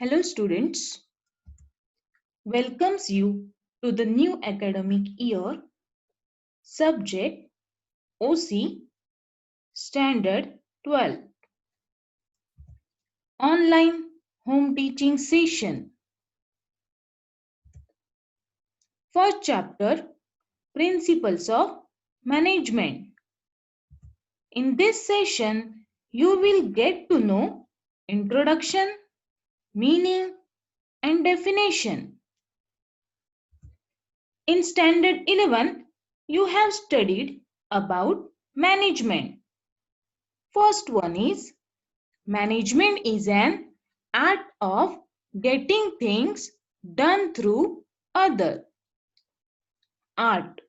Hello students, welcomes you to the new academic year, subject OC Standard 12, online home teaching session. First chapter, Principles of Management. In this session, you will get to know introduction, meaning and definition. In Standard 11, you have studied about management. First one is management is an art of getting things done through other. Art.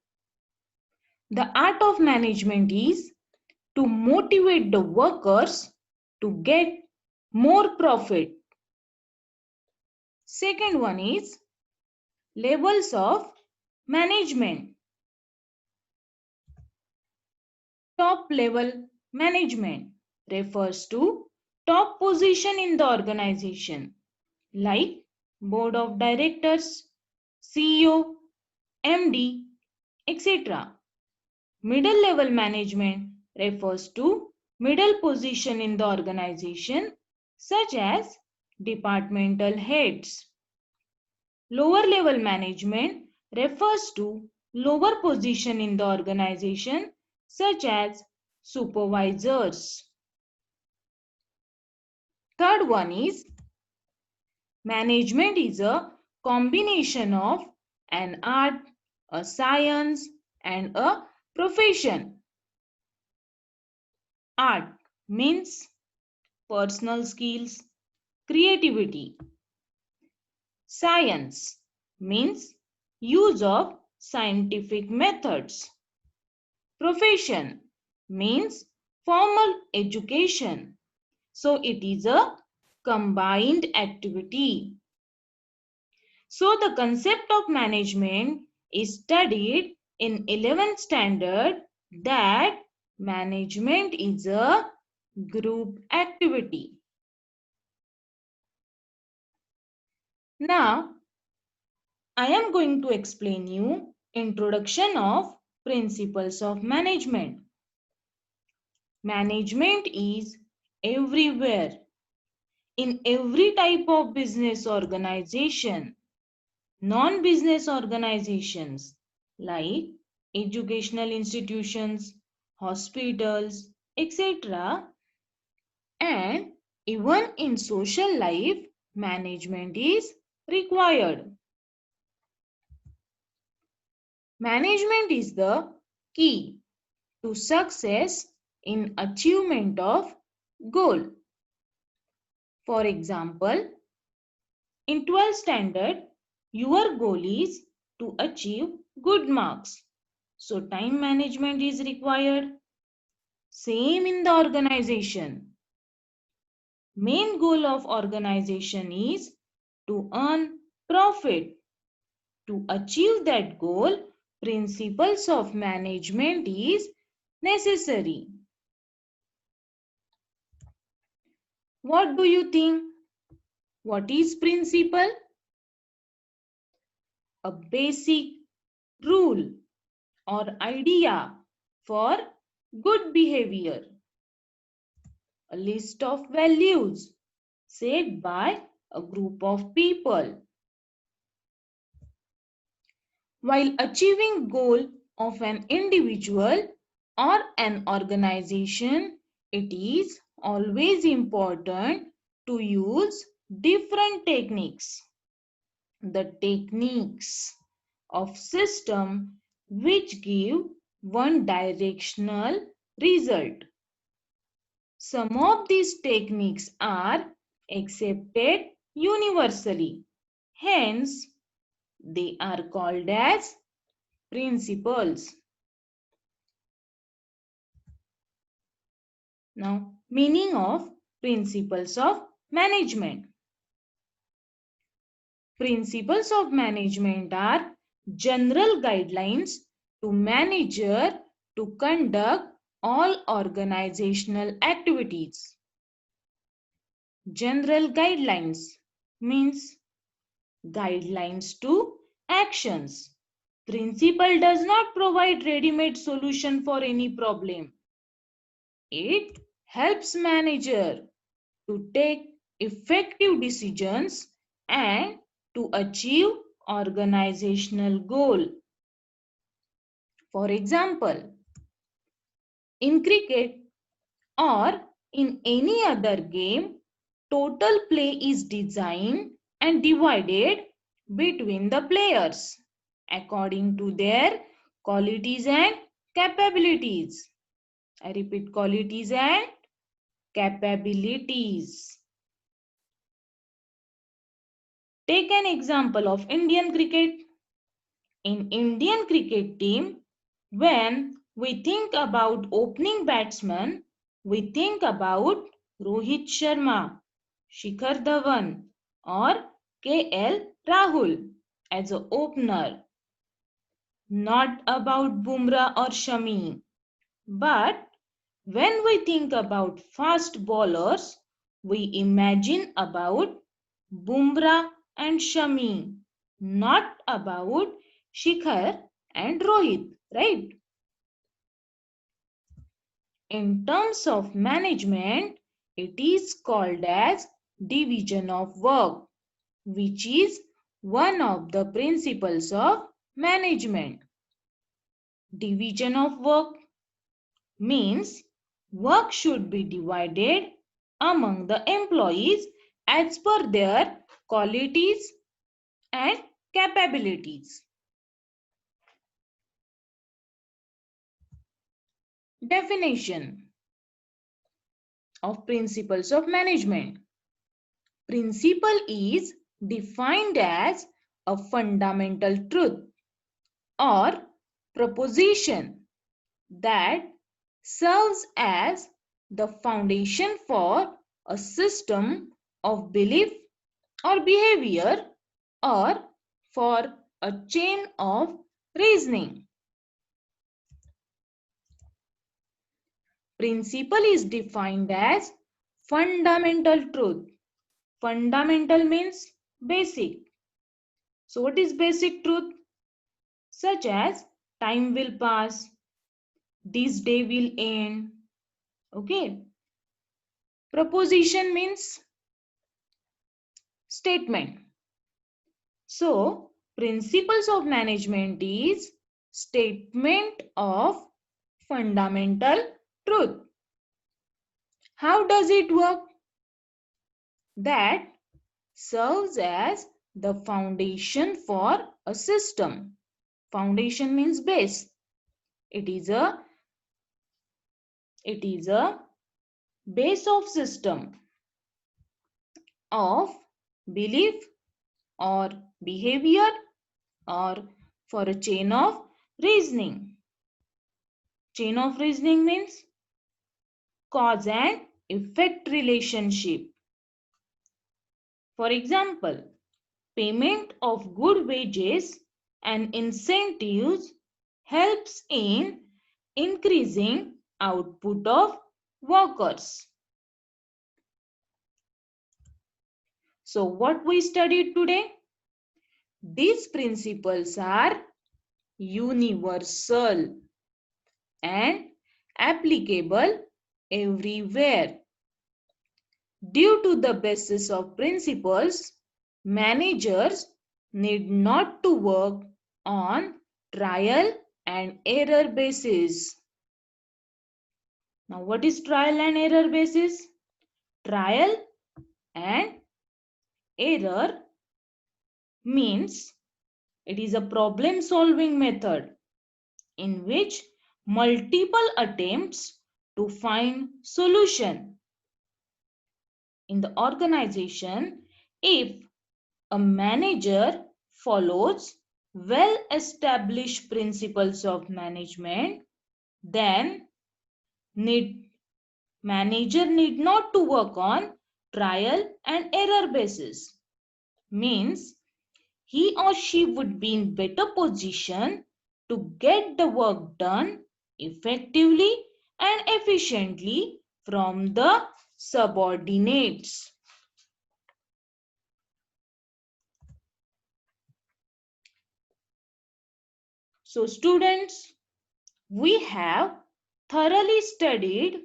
The art of management is to motivate the workers to get more profit. Second one is levels of management. Top level management refers to top position in the organization like board of directors, CEO, MD, etc. Middle level management refers to middle position in the organization such as departmental heads. Lower level management refers to lower position in the organization such as supervisors. Third one is management is a combination of an art, a science, and a profession. Art means personal skills, creativity. Science means use of scientific methods. Profession means formal education. So it is a combined activity. So the concept of management is studied in 11th standard that management is a group activity. Now, I am going to explain you introduction of principles of management. Management is everywhere in every type of business organization, non-business organizations like educational institutions, hospitals, etc. And even in social life, management is required. Management is the key to success in achievement of goal. For example, in 12th standard, your goal is to achieve good marks. So time management is required. Same in the organization. Main goal of organization is to earn profit. To achieve that goal, principles of management is necessary. What do you think? What is principle? A basic rule or idea for good behavior. A list of values set by a group of people. While achieving goal of an individual or an organization, it is always important to use different techniques. The techniques of system which give one directional result. Some of these techniques are accepted universally. Hence, they are called as principles. Now, meaning of principles of management. Principles of management are general guidelines to manager to conduct all organizational activities. General guidelines means guidelines to actions. Principle does not provide ready-made solution for any problem. It helps manager to take effective decisions and to achieve organizational goal. For example, in cricket or in any other game, total play is designed and divided between the players according to their qualities and capabilities. I repeat, qualities and capabilities. Take an example of Indian cricket. In Indian cricket team, when we think about opening batsman, we think about Rohit Sharma, Shikhar Dhawan or KL Rahul as an opener, not about Bumrah or Shami. But when we think about fast bowlers, we imagine about Bumrah and Shami, not about Shikhar and Rohit, right? In terms of management, it is called as division of work, which is one of the principles of management. Division of work means work should be divided among the employees as per their qualities and capabilities. Definition of principles of management. Principle is defined as a fundamental truth or proposition that serves as the foundation for a system of belief or behavior or for a chain of reasoning. Principle is defined as fundamental truth. Fundamental means basic. So what is basic truth? Such as time will pass, this day will end. Okay. Proposition means statement. So principles of management is statement of fundamental truth. How does it work? That serves as the foundation for a system. Foundation means base. It is a base of system of belief or behavior or for a chain of reasoning. Chain of reasoning means cause and effect relationship. For example, payment of good wages and incentives helps in increasing output of workers. So what we studied today? These principles are universal and applicable everywhere. Due to the basis of principles, managers need not to work on trial and error basis. Now, what is trial and error basis? Trial and error means it is a problem solving method in which multiple attempts to find solution. In the organization, if a manager follows well-established principles of management, then manager need not to work on trial and error basis. Means he or she would be in better position to get the work done effectively and efficiently from the subordinates. So students, we have thoroughly studied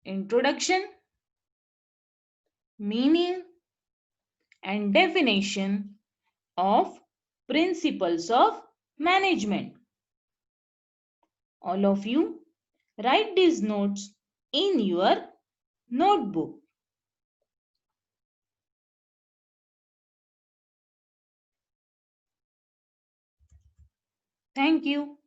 introduction, meaning and definition of principles of management. All of you write these notes in your notebook. Thank you.